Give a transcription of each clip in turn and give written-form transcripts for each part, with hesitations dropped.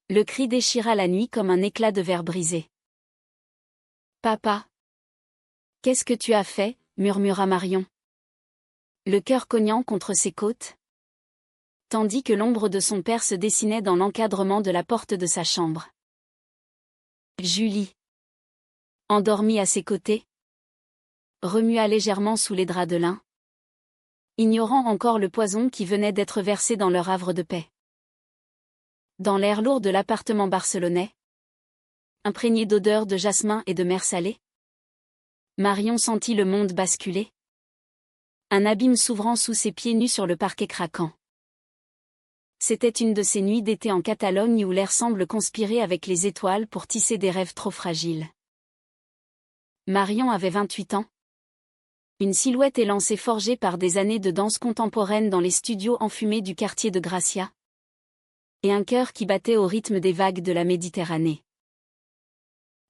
Le cri déchira la nuit comme un éclat de verre brisé. « Papa! Qu'est-ce que tu as fait ?» murmura Marion, le cœur cognant contre ses côtes, tandis que l'ombre de son père se dessinait dans l'encadrement de la porte de sa chambre. Julie, endormie à ses côtés, remua légèrement sous les draps de lin, ignorant encore le poison qui venait d'être versé dans leur havre de paix. Dans l'air lourd de l'appartement barcelonais, imprégné d'odeurs de jasmin et de mer salée, Marion sentit le monde basculer. Un abîme s'ouvrant sous ses pieds nus sur le parquet craquant. C'était une de ces nuits d'été en Catalogne où l'air semble conspirer avec les étoiles pour tisser des rêves trop fragiles. Marion avait 28 ans. Une silhouette élancée forgée par des années de danse contemporaine dans les studios enfumés du quartier de Gracia. Et un cœur qui battait au rythme des vagues de la Méditerranée.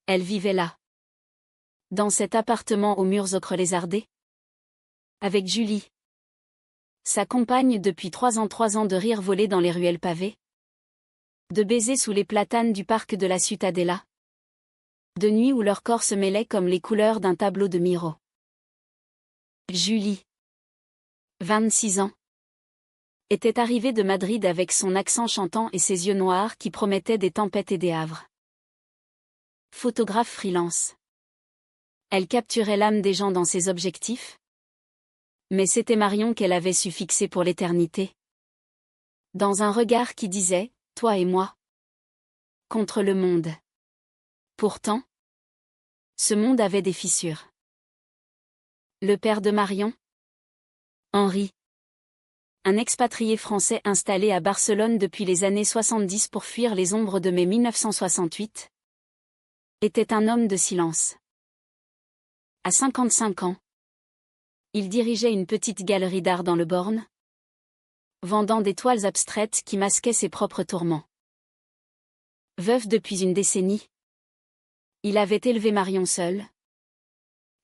Elle vivait là. Dans cet appartement aux murs ocre lézardés. Avec Julie. Sa compagne depuis 3 ans de rire volés dans les ruelles pavées. De baisers sous les platanes du parc de la Ciutadella. De nuits où leurs corps se mêlaient comme les couleurs d'un tableau de Miro. Julie, 26 ans, était arrivée de Madrid avec son accent chantant et ses yeux noirs qui promettaient des tempêtes et des havres. Photographe freelance. Elle capturait l'âme des gens dans ses objectifs. Mais c'était Marion qu'elle avait su fixer pour l'éternité. Dans un regard qui disait « Toi et moi ». Contre le monde. Pourtant, ce monde avait des fissures. Le père de Marion, Henri, un expatrié français installé à Barcelone depuis les années 70 pour fuir les ombres de mai 1968, était un homme de silence. À 55 ans, il dirigeait une petite galerie d'art dans le Born, vendant des toiles abstraites qui masquaient ses propres tourments. Veuf depuis une décennie, il avait élevé Marion seul,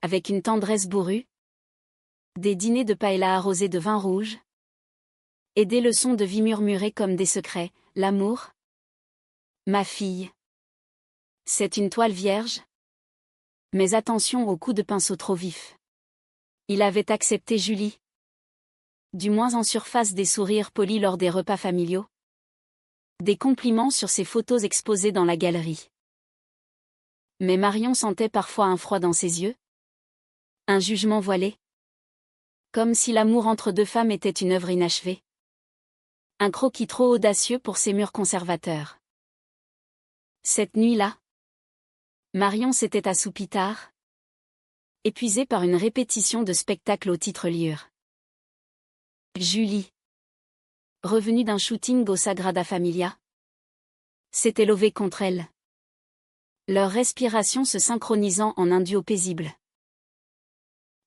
avec une tendresse bourrue, des dîners de paella arrosés de vin rouge, et des leçons de vie murmurées comme des secrets. L'amour, ma fille, c'est une toile vierge. Mais attention aux coups de pinceau trop vifs. Il avait accepté Julie. Du moins en surface des sourires polis lors des repas familiaux. Des compliments sur ses photos exposées dans la galerie. Mais Marion sentait parfois un froid dans ses yeux. Un jugement voilé. Comme si l'amour entre deux femmes était une œuvre inachevée. Un croquis trop audacieux pour ses murs conservateurs. Cette nuit-là, Marion s'était assoupie tard, épuisée par une répétition de spectacles au titre liure. Julie, revenue d'un shooting au Sagrada Familia, s'était levée contre elle. Leur respiration se synchronisant en un duo paisible.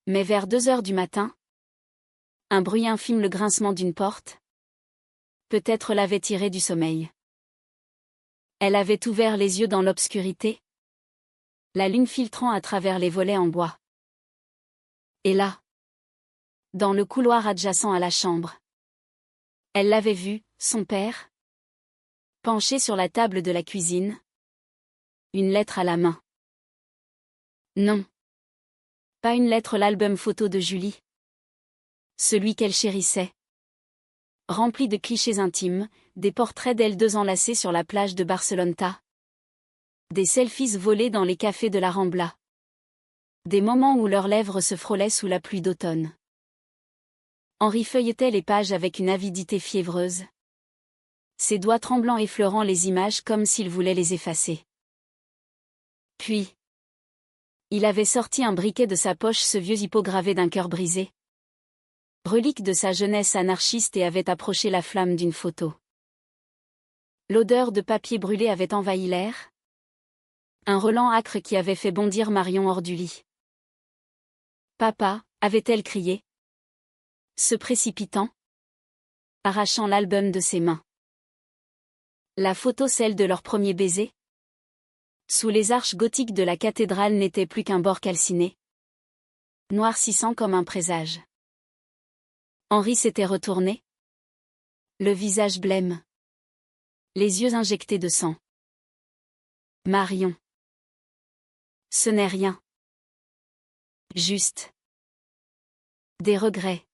Mais vers 2 heures du matin, un bruit infime, le grincement d'une porte, peut-être l'avait tirée du sommeil. Elle avait ouvert les yeux dans l'obscurité, la lune filtrant à travers les volets en bois. Et là, dans le couloir adjacent à la chambre, elle l'avait vu, son père, penché sur la table de la cuisine, une lettre à la main. Non. Pas une lettre, l'album photo de Julie. Celui qu'elle chérissait. Rempli de clichés intimes, des portraits d'elles deux enlacées sur la plage de Barceloneta. Des selfies volés dans les cafés de la Rambla. Des moments où leurs lèvres se frôlaient sous la pluie d'automne. Henri feuilletait les pages avec une avidité fiévreuse. Ses doigts tremblants effleurant les images comme s'il voulait les effacer. Puis, il avait sorti un briquet de sa poche, ce vieux hippo gravé d'un cœur brisé. Relique de sa jeunesse anarchiste, et avait approché la flamme d'une photo. L'odeur de papier brûlé avait envahi l'air. Un relent âcre qui avait fait bondir Marion hors du lit. « Papa » avait-elle crié, se précipitant, arrachant l'album de ses mains. La photo, celle de leur premier baiser, sous les arches gothiques de la cathédrale, n'était plus qu'un bord calciné, noircissant comme un présage. Henri s'était retourné, le visage blême. Les yeux injectés de sang. Marion. Ce n'est rien. Juste. Des regrets.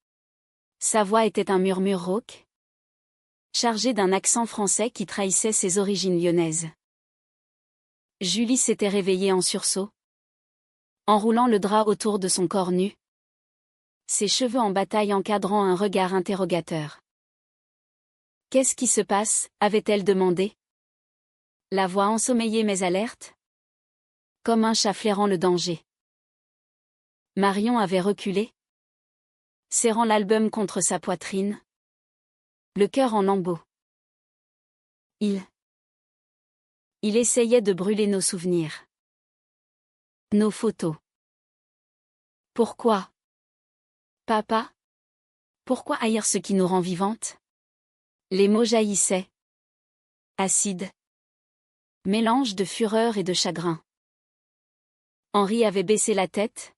Sa voix était un murmure rauque, chargé d'un accent français qui trahissait ses origines lyonnaises. Julie s'était réveillée en sursaut, enroulant le drap autour de son corps nu, ses cheveux en bataille encadrant un regard interrogateur. « Qu'est-ce qui se passe ?» avait-elle demandé. La voix ensommeillée mais alerte, comme un chat flairant le danger. Marion avait reculé, serrant l'album contre sa poitrine, le cœur en lambeaux. Il essayait de brûler nos souvenirs. Nos photos. Pourquoi? Papa? Pourquoi haïr ce qui nous rend vivantes? Les mots jaillissaient. Acides. Mélange de fureur et de chagrin. Henri avait baissé la tête,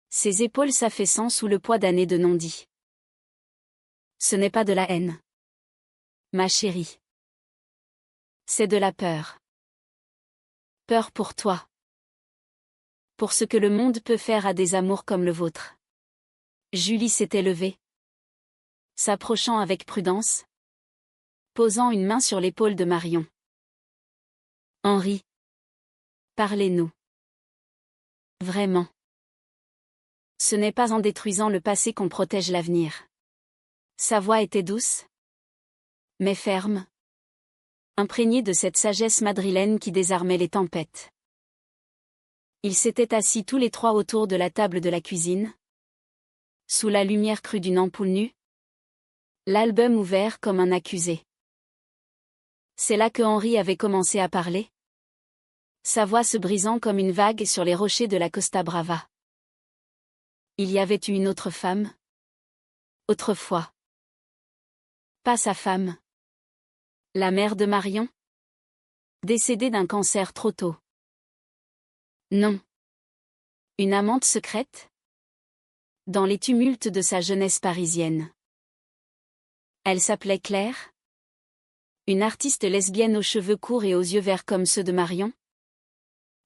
ses épaules s'affaissant sous le poids d'années de non-dits. Ce n'est pas de la haine, ma chérie. C'est de la peur. Peur pour toi. Pour ce que le monde peut faire à des amours comme le vôtre. Julie s'était levée, s'approchant avec prudence, posant une main sur l'épaule de Marion. Henri. Parlez-nous. Vraiment. Ce n'est pas en détruisant le passé qu'on protège l'avenir. Sa voix était douce, mais ferme, imprégnée de cette sagesse madrilène qui désarmait les tempêtes. Ils s'étaient assis tous les trois autour de la table de la cuisine, sous la lumière crue d'une ampoule nue, l'album ouvert comme un accusé. C'est là que Henri avait commencé à parler, sa voix se brisant comme une vague sur les rochers de la Costa Brava. Il y avait eu une autre femme. Autrefois. Pas sa femme. La mère de Marion. Décédée d'un cancer trop tôt. Non. Une amante secrète? Dans les tumultes de sa jeunesse parisienne. Elle s'appelait Claire? Une artiste lesbienne aux cheveux courts et aux yeux verts comme ceux de Marion?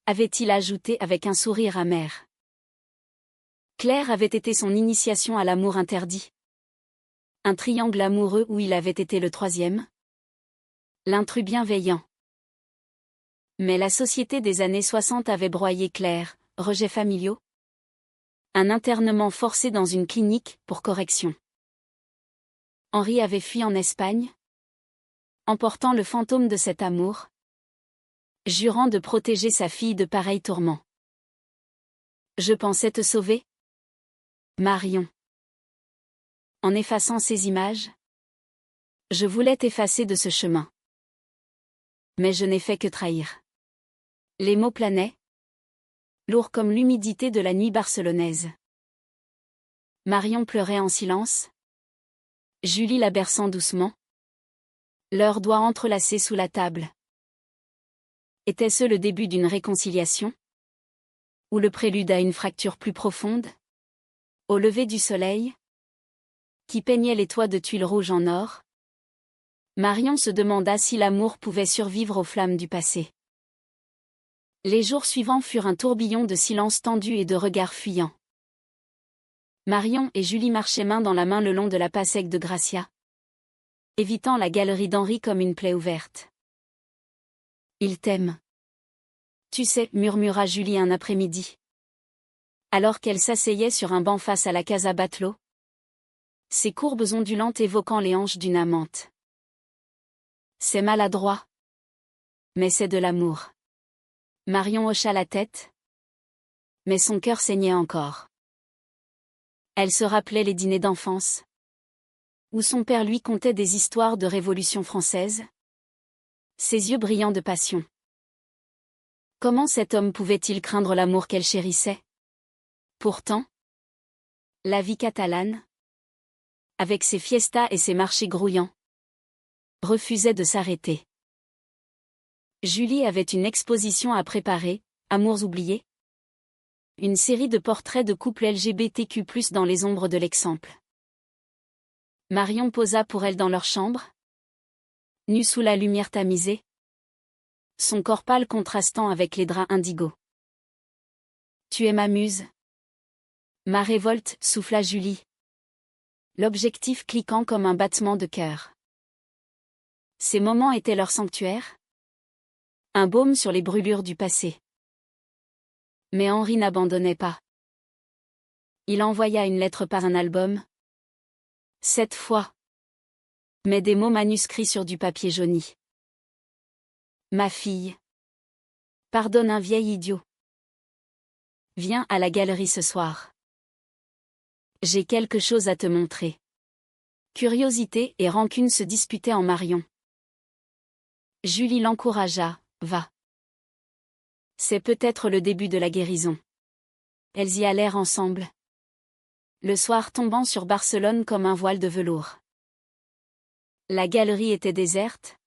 Avait-il ajouté avec un sourire amer. Claire avait été son initiation à l'amour interdit. Un triangle amoureux où il avait été le troisième. L'intrus bienveillant. Mais la société des années 60 avait broyé Claire, rejets familiaux. Un internement forcé dans une clinique pour correction. Henri avait fui en Espagne, emportant le fantôme de cet amour, jurant de protéger sa fille de pareils tourments. Je pensais te sauver, Marion. En effaçant ces images, je voulais t'effacer de ce chemin. Mais je n'ai fait que trahir. Les mots planaient, lourds comme l'humidité de la nuit barcelonaise. Marion pleurait en silence. Julie la berçant doucement. Leurs doigts entrelacés sous la table. Était-ce le début d'une réconciliation? Ou le prélude à une fracture plus profonde? Au lever du soleil, qui peignait les toits de tuiles rouges en or, Marion se demanda si l'amour pouvait survivre aux flammes du passé. Les jours suivants furent un tourbillon de silence tendu et de regards fuyants. Marion et Julie marchaient main dans la main le long de la Passaic de Gracia, évitant la galerie d'Henri comme une plaie ouverte. « Il t'aime. Tu sais, murmura Julie un après-midi, alors qu'elle s'asseyait sur un banc face à la Casa Batlló, ses courbes ondulantes évoquant les hanches d'une amante. C'est maladroit. Mais c'est de l'amour. Marion hocha la tête. Mais son cœur saignait encore. Elle se rappelait les dîners d'enfance, où son père lui contait des histoires de Révolution française, ses yeux brillants de passion. Comment cet homme pouvait-il craindre l'amour qu'elle chérissait? Pourtant, la vie catalane, avec ses fiestas et ses marchés grouillants, refusait de s'arrêter. Julie avait une exposition à préparer, Amours oubliés. Une série de portraits de couples LGBTQ+, dans les ombres de l'Exemple. Marion posa pour elle dans leur chambre, Nue sous la lumière tamisée. Son corps pâle contrastant avec les draps indigo. Tu es ma muse. Ma révolte, souffla Julie. L'objectif cliquant comme un battement de cœur. Ces moments étaient leur sanctuaire. Un baume sur les brûlures du passé. Mais Henri n'abandonnait pas. Il envoya une lettre par un album. 7 fois. Mais des mots manuscrits sur du papier jauni. Ma fille. Pardonne un vieil idiot. Viens à la galerie ce soir. J'ai quelque chose à te montrer. Curiosité et rancune se disputaient en Marion. Julie l'encouragea, va. C'est peut-être le début de la guérison. Elles y allèrent ensemble. Le soir tombant sur Barcelone comme un voile de velours. La galerie était déserte.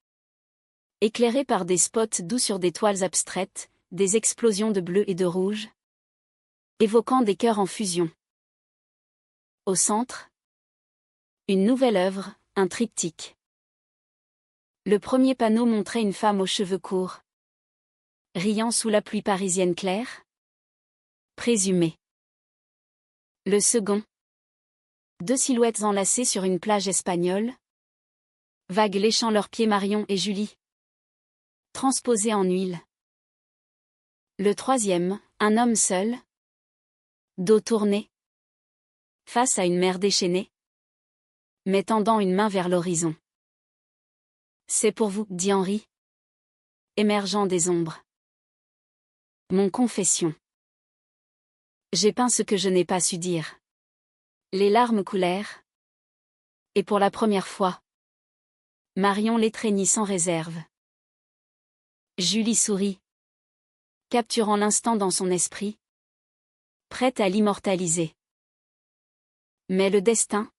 Éclairée par des spots doux sur des toiles abstraites, des explosions de bleu et de rouge. Évoquant des cœurs en fusion. Au centre, une nouvelle œuvre, un triptyque. Le premier panneau montrait une femme aux cheveux courts. Riant sous la pluie parisienne claire. Présumée. Le second. 2 silhouettes enlacées sur une plage espagnole. Vagues léchant leurs pieds Marion et Julie. Transposées en huile. Le troisième, un homme seul. Dos tourné. Face à une mer déchaînée. Mais tendant une main vers l'horizon. C'est pour vous, dit Henri. Émergeant des ombres. Mon confession. J'ai peint ce que je n'ai pas su dire. Les larmes coulèrent. Et pour la première fois, Marion l'étreignit sans réserve. Julie sourit. Capturant l'instant dans son esprit. Prête à l'immortaliser. Mais le destin,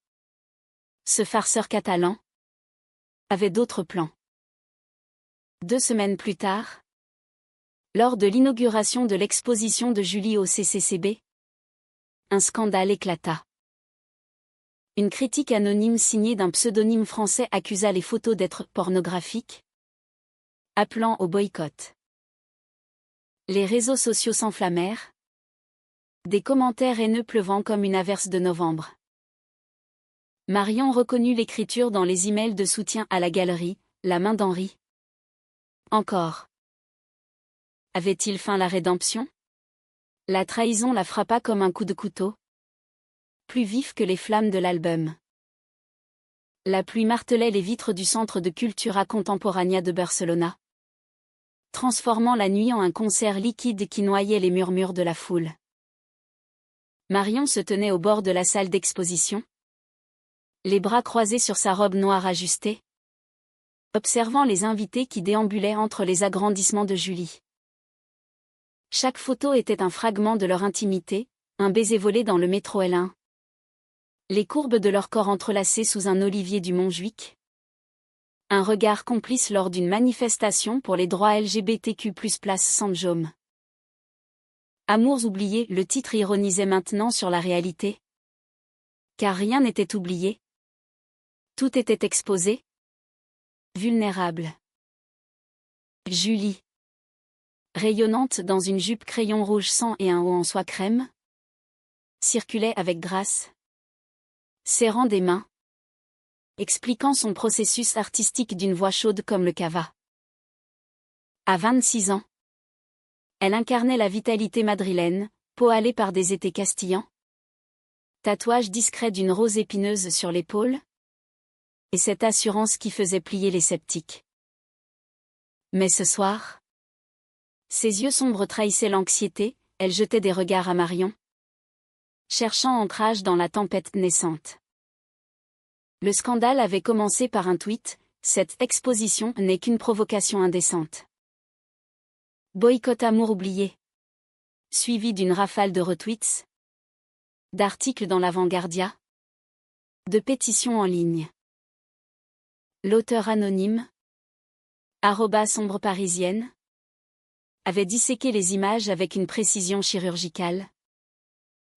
ce farceur catalan, avait d'autres plans. 2 semaines plus tard, lors de l'inauguration de l'exposition de Julie au CCCB, un scandale éclata. Une critique anonyme signée d'un pseudonyme français accusa les photos d'être pornographiques, appelant au boycott. Les réseaux sociaux s'enflammèrent, des commentaires haineux pleuvant comme une averse de novembre. Marion reconnut l'écriture dans les emails de soutien à la galerie, la main d'Henri. Encore. Avait-il feint la rédemption? La trahison la frappa comme un coup de couteau. Plus vif que les flammes de l'album. La pluie martelait les vitres du Centre de Cultura Contemporánea de Barcelona, transformant la nuit en un concert liquide qui noyait les murmures de la foule. Marion se tenait au bord de la salle d'exposition, les bras croisés sur sa robe noire ajustée, observant les invités qui déambulaient entre les agrandissements de Julie. Chaque photo était un fragment de leur intimité, un baiser volé dans le métro L1. Les courbes de leur corps entrelacés sous un olivier du Montjuic. Un regard complice lors d'une manifestation pour les droits LGBTQ+ place Saint-Jaume. Amours oubliés, le titre ironisait maintenant sur la réalité. Car rien n'était oublié. Tout était exposé. Vulnérable. Julie. Rayonnante dans une jupe crayon rouge sang et un haut en soie crème. Circulait avec grâce. Serrant des mains. Expliquant son processus artistique d'une voix chaude comme le cava. À 26 ans. Elle incarnait la vitalité madrilène, peau hâlée par des étés castillans. Tatouage discret d'une rose épineuse sur l'épaule. Et cette assurance qui faisait plier les sceptiques. Mais ce soir, ses yeux sombres trahissaient l'anxiété, elle jetait des regards à Marion, cherchant ancrage dans la tempête naissante. Le scandale avait commencé par un tweet, cette exposition n'est qu'une provocation indécente. Boycott amour oublié. Suivi d'une rafale de retweets, d'articles dans l'Avant-Gardia, de pétitions en ligne. L'auteur anonyme, @sombre parisienne, avait disséqué les images avec une précision chirurgicale,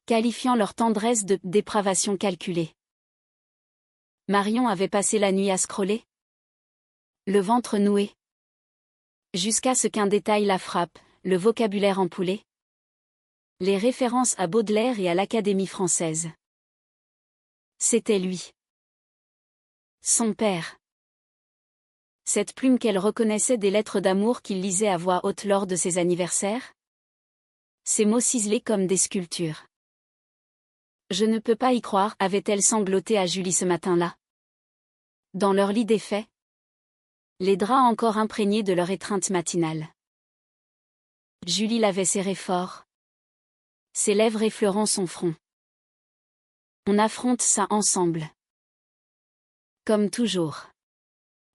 qualifiant leur tendresse de dépravation calculée. Marion avait passé la nuit à scroller. Le ventre noué. Jusqu'à ce qu'un détail la frappe, le vocabulaire empoulé. Les références à Baudelaire et à l'Académie française. C'était lui. Son père. Cette plume qu'elle reconnaissait des lettres d'amour qu'il lisait à voix haute lors de ses anniversaires. Ces mots ciselés comme des sculptures. Je ne peux pas y croire, avait-elle sangloté à Julie ce matin-là. Dans leur lit défait. Les draps encore imprégnés de leur étreinte matinale. Julie l'avait serré fort. Ses lèvres effleurant son front. On affronte ça ensemble. Comme toujours.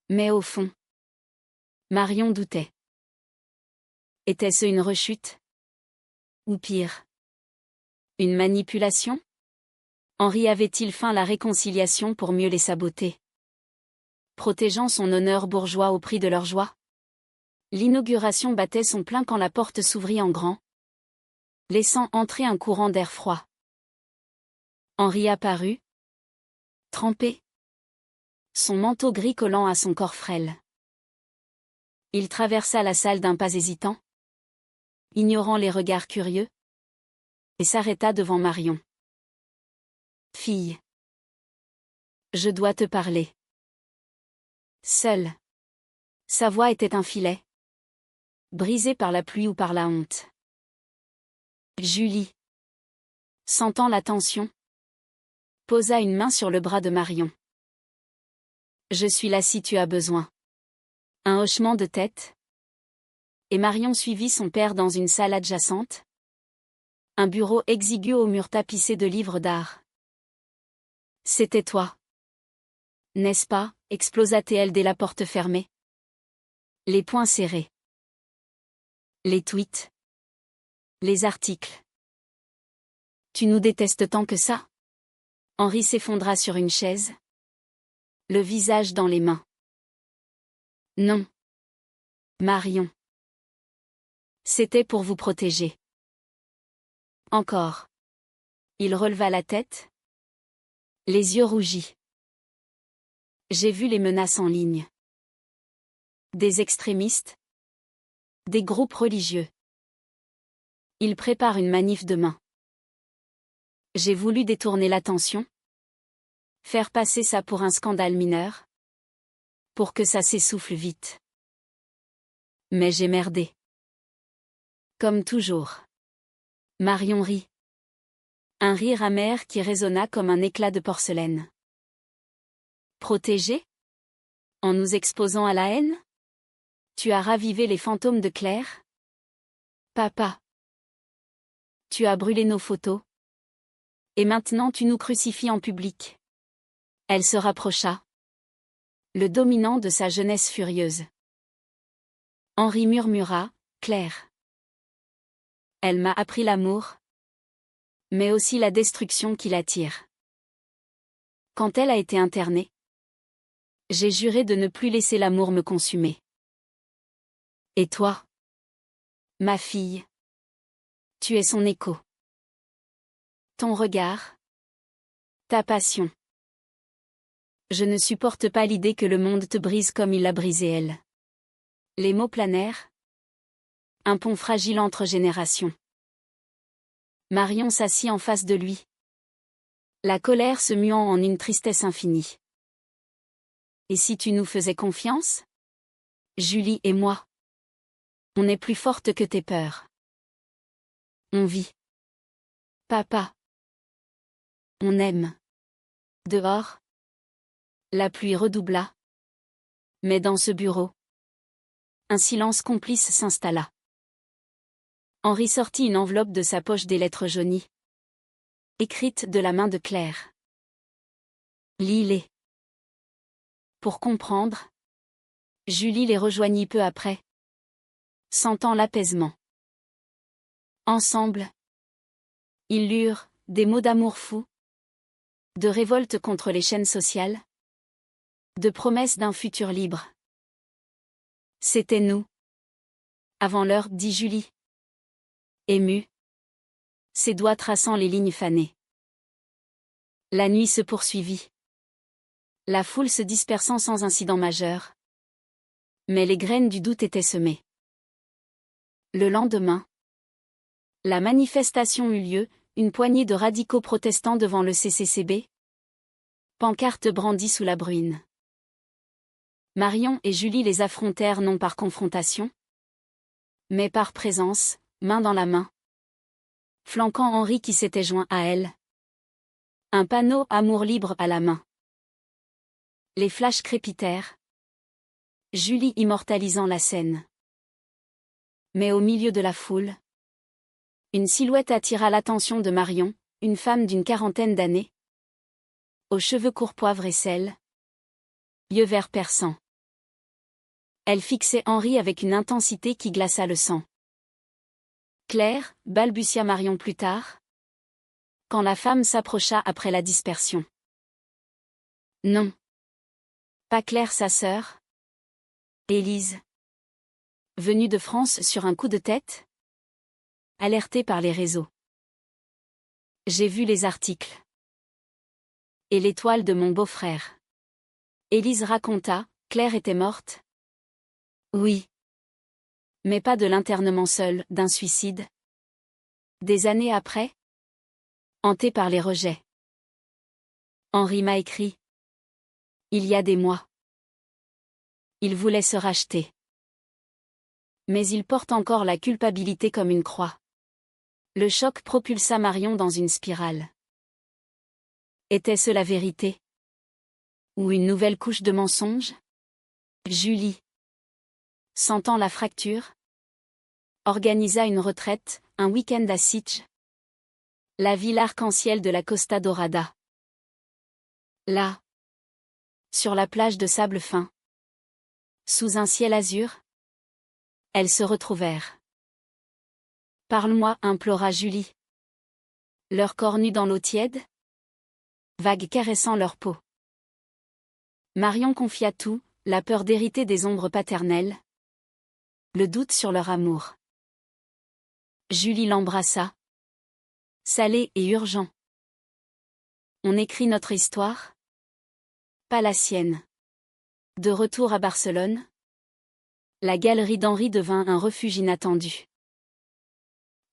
Mais au fond. Marion doutait. Était-ce une rechute? Ou pire? Une manipulation? Henri avait-il feint la réconciliation pour mieux les saboter? Protégeant son honneur bourgeois au prix de leur joie? L'inauguration battait son plein quand la porte s'ouvrit en grand, laissant entrer un courant d'air froid. Henri apparut, trempé, son manteau gris collant à son corps frêle. Il traversa la salle d'un pas hésitant, ignorant les regards curieux, et s'arrêta devant Marion. « Fille. Je dois te parler. » Seule. Sa voix était un filet, brisé par la pluie ou par la honte. Julie, sentant la tension, posa une main sur le bras de Marion. « Je suis là si tu as besoin. » Un hochement de tête. Et Marion suivit son père dans une salle adjacente. Un bureau exigu aux murs tapissés de livres d'art. « C'était toi. N'est-ce pas ?» explosa-t-elle dès la porte fermée. Les poings serrés. Les tweets. Les articles. Tu nous détestes tant que ça? Henri s'effondra sur une chaise. Le visage dans les mains. Non. Marion. C'était pour vous protéger. Encore. Il releva la tête. Les yeux rougis. J'ai vu les menaces en ligne. Des extrémistes. Des groupes religieux. Ils préparent une manif demain. J'ai voulu détourner l'attention. Faire passer ça pour un scandale mineur. Pour que ça s'essouffle vite. Mais j'ai merdé. Comme toujours. Marion rit. Un rire amer qui résonna comme un éclat de porcelaine. Protégé? En nous exposant à la haine? Tu as ravivé les fantômes de Claire? Papa. Tu as brûlé nos photos. Et maintenant tu nous crucifies en public. Elle se rapprocha. Le dominant de sa jeunesse furieuse. Henri murmura, Claire. Elle m'a appris l'amour. Mais aussi la destruction qui l'attire. Quand elle a été internée, j'ai juré de ne plus laisser l'amour me consumer. Et toi? Ma fille. Tu es son écho. Ton regard. Ta passion. Je ne supporte pas l'idée que le monde te brise comme il l'a brisé elle. Les mots planèrent. Un pont fragile entre générations. Marion s'assit en face de lui. La colère se muant en une tristesse infinie. Et si tu nous faisais confiance? Julie et moi. On est plus forte que tes peurs. On vit. Papa. On aime. Dehors. La pluie redoubla. Mais dans ce bureau, un silence complice s'installa. Henri sortit une enveloppe de sa poche des lettres jaunies. Écrites de la main de Claire. Lis-les. Pour comprendre. Julie les rejoignit peu après. Sentant l'apaisement. Ensemble. Ils lurent des mots d'amour fou. De révolte contre les chaînes sociales. De promesses d'un futur libre. C'était nous. Avant l'heure, dit Julie. Émue. Ses doigts traçant les lignes fanées. La nuit se poursuivit. La foule se dispersant sans incident majeur. Mais les graines du doute étaient semées. Le lendemain, la manifestation eut lieu, une poignée de radicaux protestants devant le CCCB. Pancarte brandie sous la bruine. Marion et Julie les affrontèrent non par confrontation, mais par présence, main dans la main, flanquant Henri qui s'était joint à elle. Un panneau « Amour libre » à la main. Les flashs crépitèrent. Julie immortalisant la scène. Mais au milieu de la foule, une silhouette attira l'attention de Marion, une femme d'une quarantaine d'années, aux cheveux courts poivre et sel, yeux verts perçants. Elle fixait Henri avec une intensité qui glaça le sang. Claire, balbutia Marion plus tard, quand la femme s'approcha après la dispersion. Non. Pas Claire sa sœur. Élise. Venue de France sur un coup de tête? Alertée par les réseaux. J'ai vu les articles. Et l'étoile de mon beau-frère. Élise raconta, Claire était morte? Oui. Mais pas de l'internement seul, d'un suicide. Des années après? Hantée par les rejets. Henri m'a écrit. Il y a des mois. Il voulait se racheter. Mais il porte encore la culpabilité comme une croix. Le choc propulsa Marion dans une spirale. Était-ce la vérité? Ou une nouvelle couche de mensonges? Julie, sentant la fracture, organisa une retraite, un week-end à Sitges, la ville arc-en-ciel de la Costa Dorada. Là, sur la plage de sable fin, sous un ciel azur, elles se retrouvèrent. Parle-moi, implora Julie. Leurs corps nus dans l'eau tiède, vagues caressant leur peau. Marion confia tout, la peur d'hériter des ombres paternelles, le doute sur leur amour. Julie l'embrassa. Salé et urgent. On écrit notre histoire? Pas la sienne. De retour à Barcelone, la galerie d'Henri devint un refuge inattendu.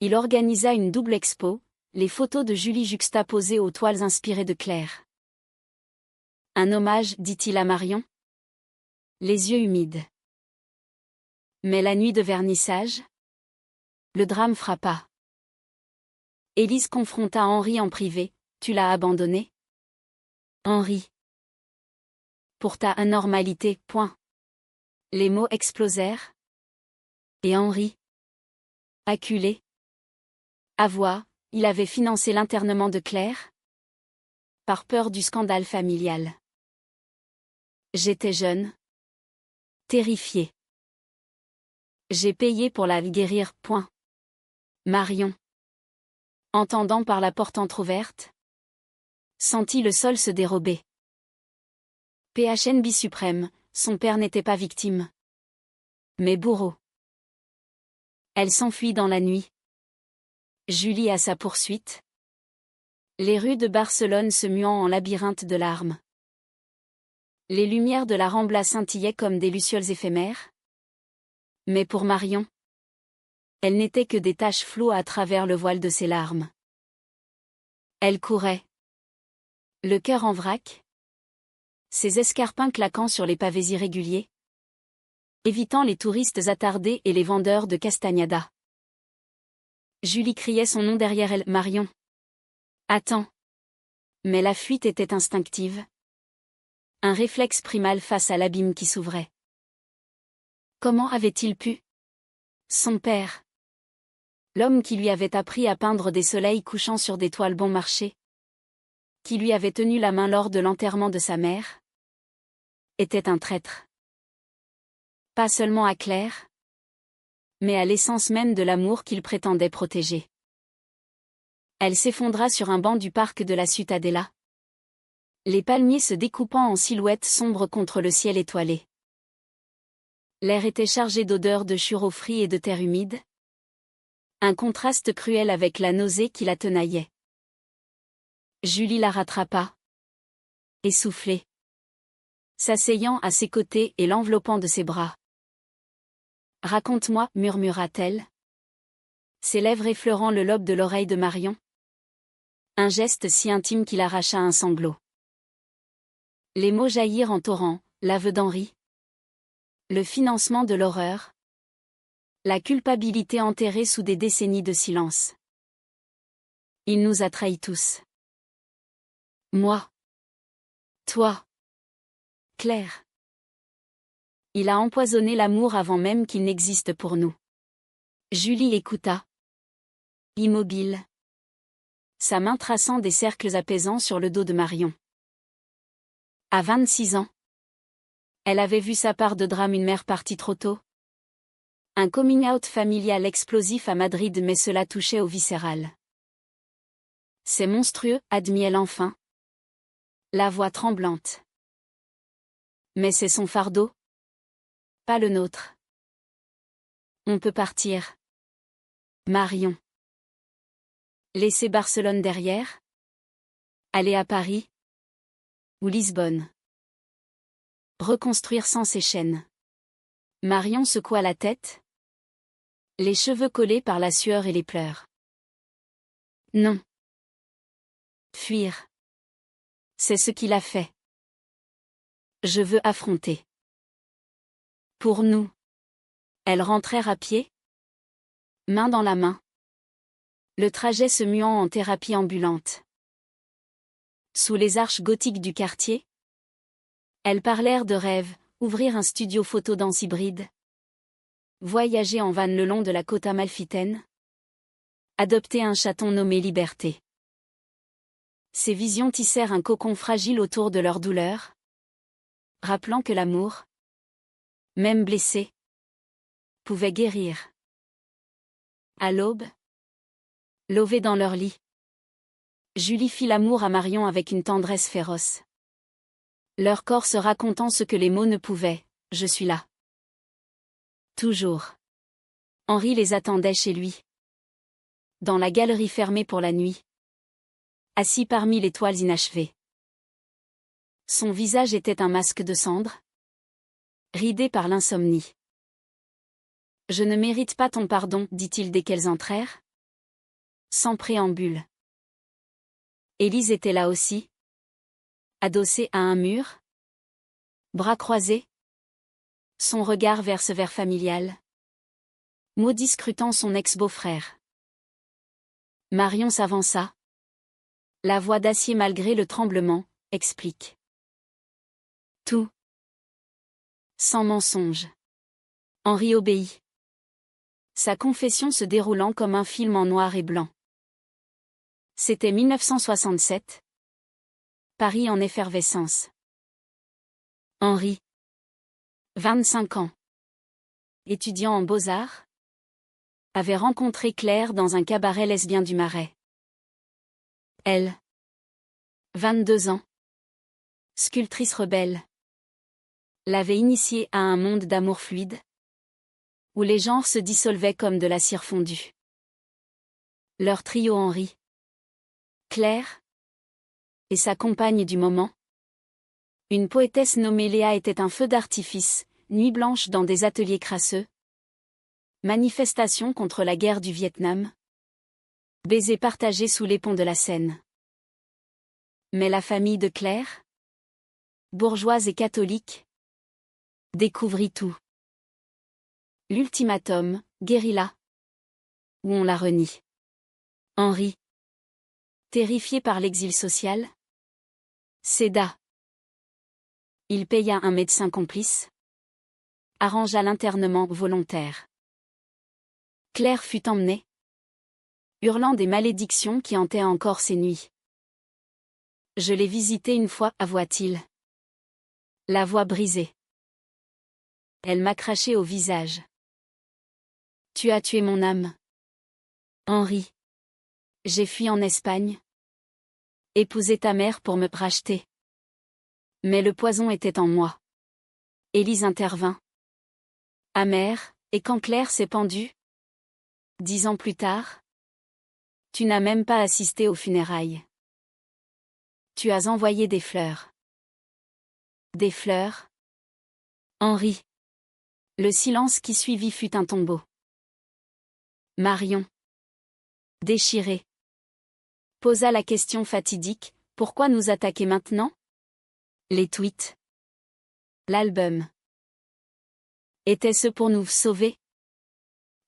Il organisa une double expo, les photos de Julie juxtaposées aux toiles inspirées de Claire. Un hommage, dit-il à Marion? Les yeux humides. Mais la nuit de vernissage? Le drame frappa. Élise confronta Henri en privé, tu l'as abandonné? Henri. Pour ta anormalité, point. Les mots explosèrent. Et Henri? Acculé. Avoua, il avait financé l'internement de Claire? Par peur du scandale familial. J'étais jeune. Terrifiée. J'ai payé pour la guérir, point. Marion. Entendant par la porte entr'ouverte, sentit le sol se dérober. PHNB suprême, son père n'était pas victime, mais bourreau. Elle s'enfuit dans la nuit. Julie à sa poursuite. Les rues de Barcelone se muant en labyrinthe de larmes. Les lumières de la Rambla scintillaient comme des lucioles éphémères. Mais pour Marion, elles n'étaient que des taches floues à travers le voile de ses larmes. Elle courait. Le cœur en vrac. Ses escarpins claquant sur les pavés irréguliers. Évitant les touristes attardés et les vendeurs de castagnada. Julie criait son nom derrière elle, Marion. Attends. Mais la fuite était instinctive. Un réflexe primal face à l'abîme qui s'ouvrait. Comment avait-il pu? Son père. L'homme qui lui avait appris à peindre des soleils couchant sur des toiles bon marché. Qui lui avait tenu la main lors de l'enterrement de sa mère. Était un traître. Pas seulement à Claire, mais à l'essence même de l'amour qu'il prétendait protéger. Elle s'effondra sur un banc du parc de la Ciutadella. Les palmiers se découpant en silhouettes sombres contre le ciel étoilé. L'air était chargé d'odeurs de churros frits et de terre humide. Un contraste cruel avec la nausée qui la tenaillait. Julie la rattrapa. Essoufflée. S'asseyant à ses côtés et l'enveloppant de ses bras. Raconte-moi, murmura-t-elle. Ses lèvres effleurant le lobe de l'oreille de Marion. Un geste si intime qu'il arracha un sanglot. Les mots jaillirent en torrent, l'aveu d'Henri. Le financement de l'horreur. La culpabilité enterrée sous des décennies de silence. Il nous a trahis tous. Moi. Toi. Claire. Il a empoisonné l'amour avant même qu'il n'existe pour nous. Julie écouta. Immobile. Sa main traçant des cercles apaisants sur le dos de Marion. À 26 ans. Elle avait vu sa part de drame, une mère partie trop tôt. Un coming-out familial explosif à Madrid, mais cela touchait au viscéral. C'est monstrueux, admit-elle enfin. La voix tremblante. Mais c'est son fardeau. Pas le nôtre. On peut partir. Marion. Laisser Barcelone derrière? Aller à Paris? Ou Lisbonne? Reconstruire sans ses chaînes. Marion secoua la tête. Les cheveux collés par la sueur et les pleurs. Non. Fuir. C'est ce qu'il a fait. Je veux affronter. Pour nous. Elles rentrèrent à pied. Main dans la main. Le trajet se muant en thérapie ambulante. Sous les arches gothiques du quartier. Elles parlèrent de rêve, ouvrir un studio photo danse hybride. Voyager en van le long de la côte amalfitaine. Adopter un chaton nommé Liberté. Ces visions tissèrent un cocon fragile autour de leur douleur. Rappelant que l'amour, même blessé, pouvait guérir. À l'aube, lovés dans leur lit, Julie fit l'amour à Marion avec une tendresse féroce. Leur corps se racontant ce que les mots ne pouvaient, je suis là. Toujours. Henri les attendait chez lui. Dans la galerie fermée pour la nuit. Assis parmi les toiles inachevées. Son visage était un masque de cendre. Ridé par l'insomnie. Je ne mérite pas ton pardon, dit-il dès qu'elles entrèrent. Sans préambule. Élise était là aussi. Adossée à un mur. Bras croisés. Son regard vers ce verre familial. Maudit scrutant son ex-beau-frère. Marion s'avança. La voix d'acier malgré le tremblement, explique. Tout. Sans mensonge. Henri obéit. Sa confession se déroulant comme un film en noir et blanc. C'était 1967. Paris en effervescence. Henri. 25 ans. Étudiant en beaux-arts. Avait rencontré Claire dans un cabaret lesbien du Marais. Elle. 22 ans. Sculptrice rebelle. L'avait initiée à un monde d'amour fluide. Où les genres se dissolvaient comme de la cire fondue. Leur trio Henri. Claire. Et sa compagne du moment. Une poétesse nommée Léa était un feu d'artifice, nuit blanche dans des ateliers crasseux. Manifestation contre la guerre du Vietnam. Baisers partagés sous les ponts de la Seine. Mais la famille de Claire, bourgeoise et catholique, découvrit tout. L'ultimatum, guérilla. Où on la renie. Henri. Terrifié par l'exil social. Céda. Il paya un médecin complice. Arrangea l'internement volontaire. Claire fut emmenée. Hurlant des malédictions qui hantaient encore ses nuits. Je l'ai visité une fois, avoua-t-il. La voix brisée. Elle m'a craché au visage. Tu as tué mon âme. Henri. J'ai fui en Espagne. Épousé ta mère pour me racheter. Mais le poison était en moi. Élise intervint. Amère, et quand Claire s'est pendue? 10 ans plus tard. Tu n'as même pas assisté aux funérailles. Tu as envoyé des fleurs. Des fleurs? Henri. Le silence qui suivit fut un tombeau. Marion, déchirée, posa la question fatidique, pourquoi nous attaquer maintenant? Les tweets. L'album. Était-ce pour nous sauver?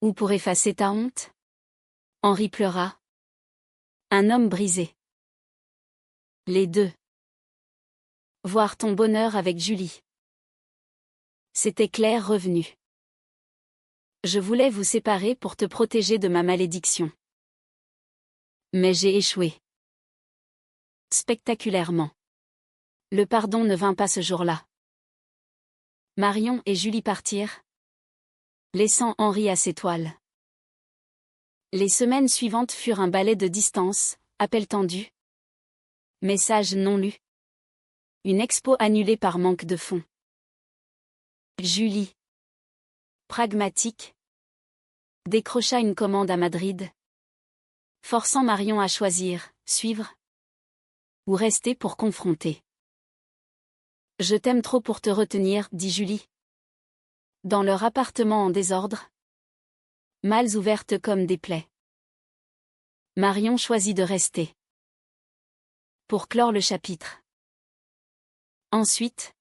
Ou pour effacer ta honte? Henri pleura. Un homme brisé. Les deux. Voir ton bonheur avec Julie. C'était Claire revenue. Je voulais vous séparer pour te protéger de ma malédiction. Mais j'ai échoué. Spectaculairement. Le pardon ne vint pas ce jour-là. Marion et Julie partirent, laissant Henri à ses toiles. Les semaines suivantes furent un balai de distance, appels tendus, messages non lus. Une expo annulée par manque de fonds. Julie, pragmatique, décrocha une commande à Madrid, forçant Marion à choisir, suivre ou rester pour confronter. Je t'aime trop pour te retenir, dit Julie. Dans leur appartement en désordre, malles ouvertes comme des plaies. Marion choisit de rester. Pour clore le chapitre. Ensuite,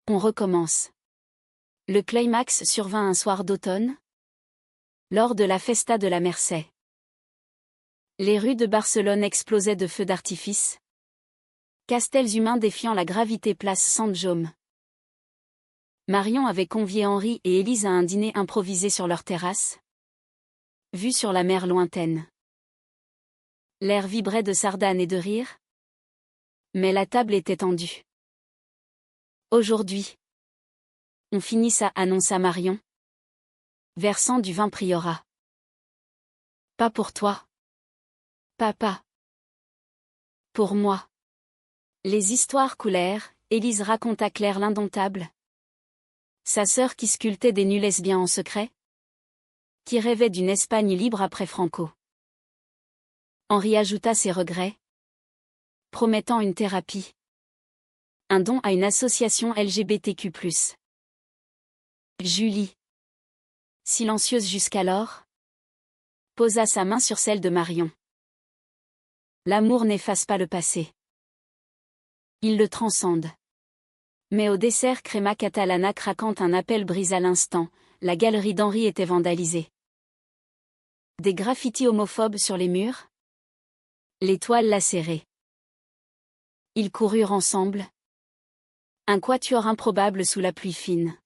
on recommence. Le climax survint un soir d'automne, lors de la festa de la Mercè. Les rues de Barcelone explosaient de feux d'artifice. Castels humains défiant la gravité place Sant Jaume. Marion avait convié Henri et Élise à un dîner improvisé sur leur terrasse, vue sur la mer lointaine. L'air vibrait de sardanes et de rire, mais la table était tendue. Aujourd'hui, on finit ça, annonça Marion, versant du vin Priorat. Pas pour toi, papa. Pour moi. Les histoires coulèrent, Élise raconta Claire l'indomptable. Sa sœur qui sculptait des nus lesbiens en secret. Qui rêvait d'une Espagne libre après Franco. Henri ajouta ses regrets. Promettant une thérapie. Un don à une association LGBTQ+. Julie, silencieuse jusqu'alors, posa sa main sur celle de Marion. L'amour n'efface pas le passé. Il le transcende. Mais au dessert Crema Catalana craquant un appel brise à l'instant, la galerie d'Henri était vandalisée. Des graffitis homophobes sur les murs. Les toiles lacérées. Ils coururent ensemble. Un quatuor improbable sous la pluie fine.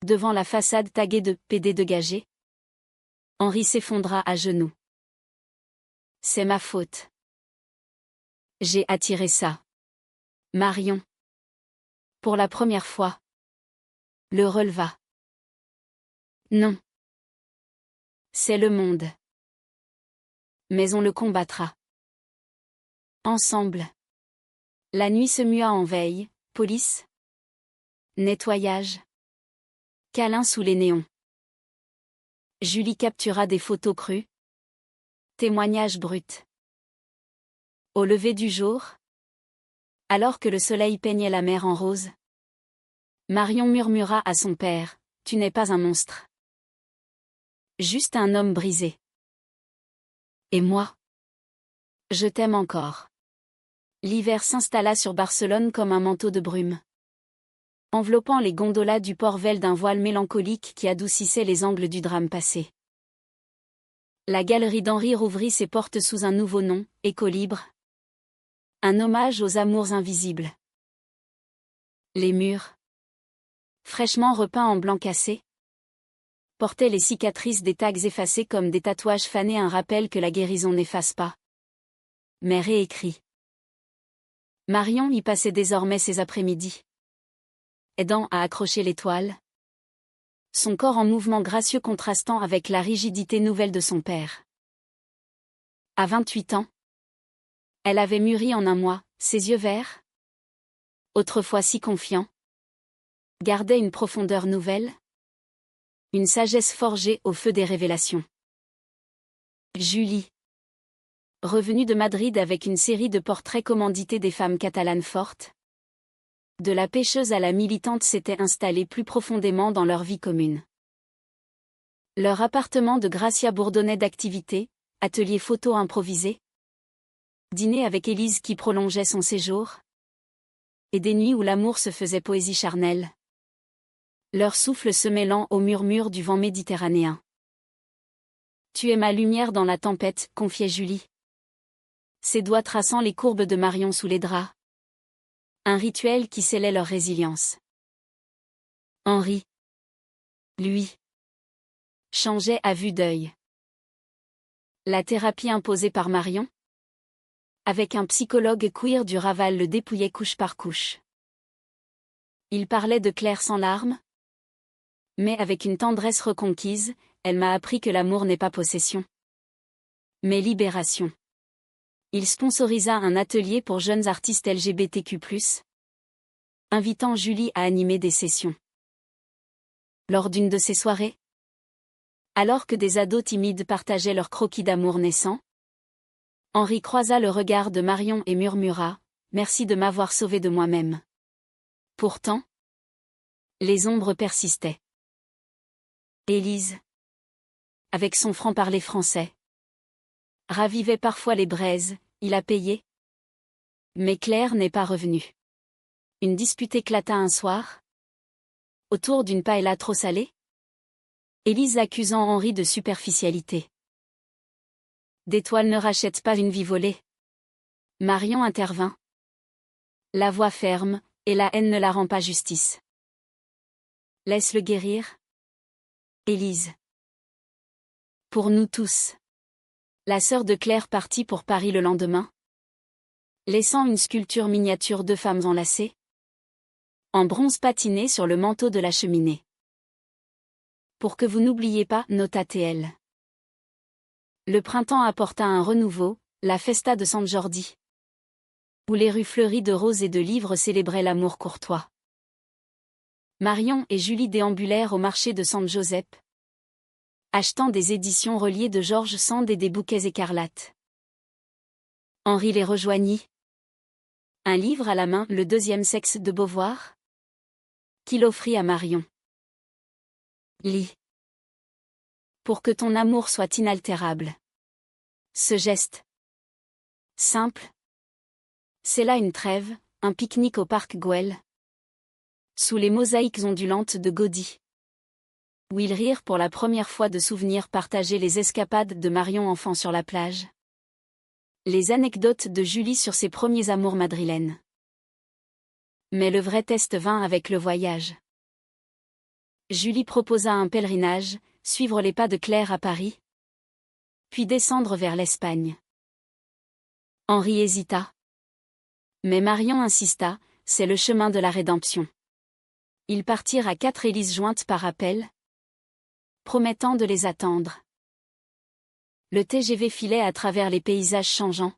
Devant la façade taguée de « PD dégagé », Henri s'effondra à genoux. C'est ma faute. J'ai attiré ça. Marion. Pour la première fois. Le releva. Non. C'est le monde. Mais on le combattra. Ensemble. La nuit se mua en veille, police. Nettoyage. Câlin sous les néons. Julie captura des photos crues. Témoignages bruts. Au lever du jour, alors que le soleil peignait la mer en rose, Marion murmura à son père, « Tu n'es pas un monstre. Juste un homme brisé. Et moi? Je t'aime encore. » L'hiver s'installa sur Barcelone comme un manteau de brume, enveloppant les gondolas du port Vell d'un voile mélancolique qui adoucissait les angles du drame passé. La galerie d'Henri rouvrit ses portes sous un nouveau nom, Écolibre. Un hommage aux amours invisibles. Les murs, fraîchement repeints en blanc cassé, portaient les cicatrices des tags effacés comme des tatouages fanés, un rappel que la guérison n'efface pas, mais réécrit. Marion y passait désormais ses après-midi, aidant à accrocher les toiles, son corps en mouvement gracieux contrastant avec la rigidité nouvelle de son père. À 28 ans, elle avait mûri en un mois, ses yeux verts, autrefois si confiants, gardaient une profondeur nouvelle, une sagesse forgée au feu des révélations. Julie, revenue de Madrid avec une série de portraits commandités des femmes catalanes fortes, De la pêcheuse à la militante s'étaient installés plus profondément dans leur vie commune. Leur appartement de Gracia bourdonnait d'activités, ateliers photo improvisés, dîner avec Élise qui prolongeait son séjour, et des nuits où l'amour se faisait poésie charnelle. Leur souffle se mêlant au murmure du vent méditerranéen. Tu es ma lumière dans la tempête, confiait Julie. Ses doigts traçant les courbes de Marion sous les draps. Un rituel qui scellait leur résilience. Henri, lui, changeait à vue d'œil. La thérapie imposée par Marion, avec un psychologue queer du Raval, le dépouillait couche par couche. Il parlait de Claire sans larmes, mais avec une tendresse reconquise. Elle m'a appris que l'amour n'est pas possession, mais libération. Il sponsorisa un atelier pour jeunes artistes LGBTQ+, invitant Julie à animer des sessions. Lors d'une de ces soirées, alors que des ados timides partageaient leurs croquis d'amour naissant, Henri croisa le regard de Marion et murmura « Merci de m'avoir sauvé de moi-même ». Pourtant, les ombres persistaient. Élise, avec son franc-parler français, ravivait parfois les braises. Il a payé. Mais Claire n'est pas revenue. Une dispute éclata un soir, autour d'une paella trop salée, Élise accusant Henri de superficialité. Des toiles ne rachètent pas une vie volée. Marion intervint. La voix ferme, et la haine ne la rend pas justice. Laisse-le guérir. Élise. Pour nous tous. La sœur de Claire partit pour Paris le lendemain, laissant une sculpture miniature de femmes enlacées, en bronze patiné sur le manteau de la cheminée. Pour que vous n'oubliez pas, nota-t-elle. Le printemps apporta un renouveau, la festa de San Jordi, où les rues fleuries de roses et de livres célébraient l'amour courtois. Marion et Julie déambulèrent au marché de San Josep, achetant des éditions reliées de George Sand et des bouquets écarlates. Henri les rejoignit. Un livre à la main, Le deuxième sexe de Beauvoir, qu'il offrit à Marion. Lis. Pour que ton amour soit inaltérable. Ce geste simple, c'est là une trêve, un pique-nique au parc Güell, sous les mosaïques ondulantes de Gaudí, où ils rirent pour la première fois de souvenirs partagés, les escapades de Marion enfant sur la plage, les anecdotes de Julie sur ses premiers amours madrilènes. Mais le vrai test vint avec le voyage. Julie proposa un pèlerinage, suivre les pas de Claire à Paris, puis descendre vers l'Espagne. Henri hésita. Mais Marion insista, c'est le chemin de la rédemption. Ils partirent à 4, Élise jointe par appel, promettant de les attendre. Le TGV filait à travers les paysages changeants,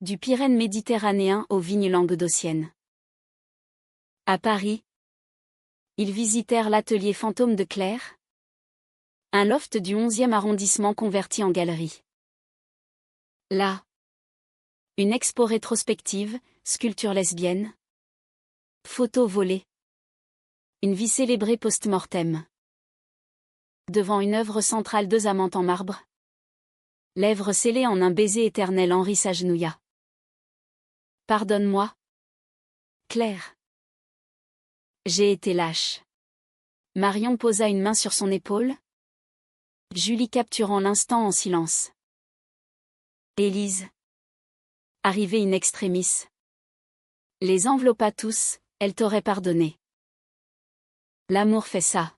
du Pyrène méditerranéen aux vignes languedociennes. À Paris, ils visitèrent l'atelier fantôme de Claire, un loft du 11e arrondissement converti en galerie. Là, une expo rétrospective, sculpture lesbienne, photos volées, une vie célébrée post-mortem. Devant une œuvre centrale, 2 amantes en marbre, lèvres scellées en un baiser éternel, Henri s'agenouilla. Pardonne-moi, Claire. J'ai été lâche. Marion posa une main sur son épaule, Julie capturant l'instant en silence. Élise, arrivée in extremis, les enveloppa tous. Elle t'aurait pardonné. L'amour fait ça.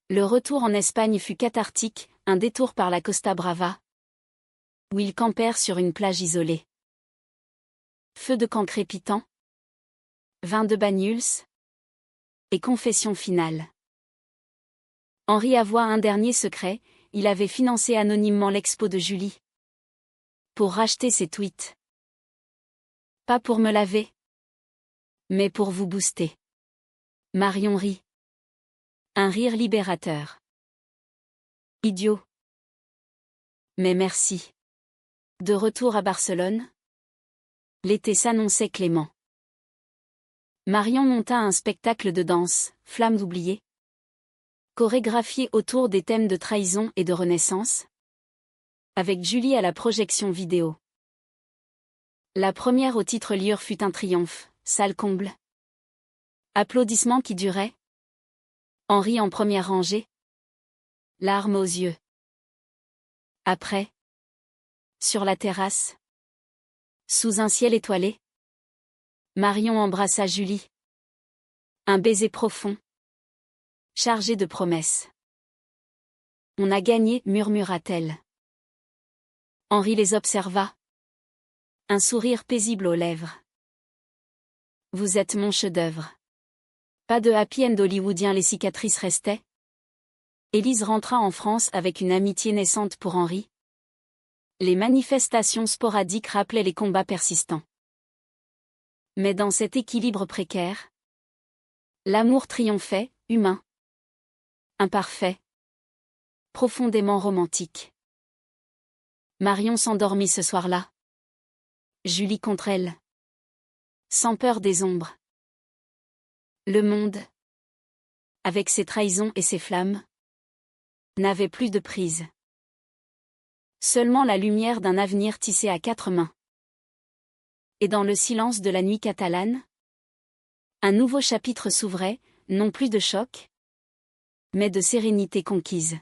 Le retour en Espagne fut cathartique, un détour par la Costa Brava, où ils campèrent sur une plage isolée. Feu de camp crépitant, vin de Banyuls, et confession finale. Henri avoua un dernier secret, il avait financé anonymement l'expo de Julie. Pour racheter ses tweets. Pas pour me laver, mais pour vous booster. Marion rit. Un rire libérateur. Idiot. Mais merci. De retour à Barcelone, l'été s'annonçait clément. Marion monta un spectacle de danse, Flammes oubliées, chorégraphié autour des thèmes de trahison et de renaissance, avec Julie à la projection vidéo. La première au titre Liure fut un triomphe, salle comble. Applaudissements qui duraient. Henri en première rangée. Larmes aux yeux. Après. Sur la terrasse. Sous un ciel étoilé. Marion embrassa Julie. Un baiser profond. Chargé de promesses. On a gagné, murmura-t-elle. Henri les observa. Un sourire paisible aux lèvres. Vous êtes mon chef-d'œuvre. Pas de happy end hollywoodien, les cicatrices restaient. Élise rentra en France avec une amitié naissante pour Henri. Les manifestations sporadiques rappelaient les combats persistants. Mais dans cet équilibre précaire, l'amour triomphait, humain. Imparfait. Profondément romantique. Marion s'endormit ce soir-là. Julie contre elle. Sans peur des ombres. Le monde, avec ses trahisons et ses flammes, n'avait plus de prise. Seulement la lumière d'un avenir tissé à quatre mains. Et dans le silence de la nuit catalane, un nouveau chapitre s'ouvrait, non plus de choc, mais de sérénité conquise.